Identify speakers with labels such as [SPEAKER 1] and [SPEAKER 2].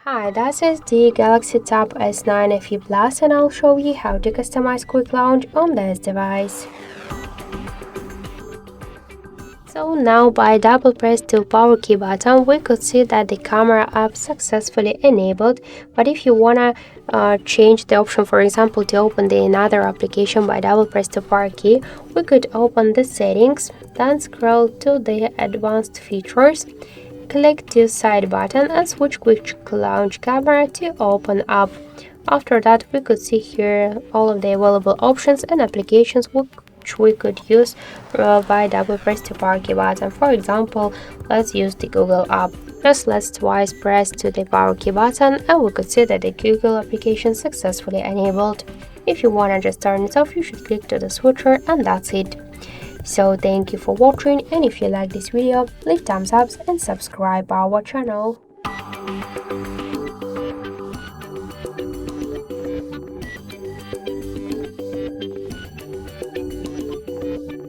[SPEAKER 1] Hi, this is the Galaxy Tab S9 FE Plus and I'll show you how to customize Quick Launch on this device. So now by double press the power key button, we could see that the camera app successfully enabled. But if you wanna change the option, for example, to open the another application by double press the power key, we could open the settings, then scroll to the advanced features. Click the side button and switch Quick Launch Camera to open up. After that, we could see here all of the available options and applications which we could use by double press the power key button. For example, let's use the Google app. Just let's twice press to the power key button and we could see that the Google application successfully enabled. If you wanna just turn it off, you should click to the switcher and that's it. So thank you for watching, and if you like this video, leave thumbs up and subscribe our channel.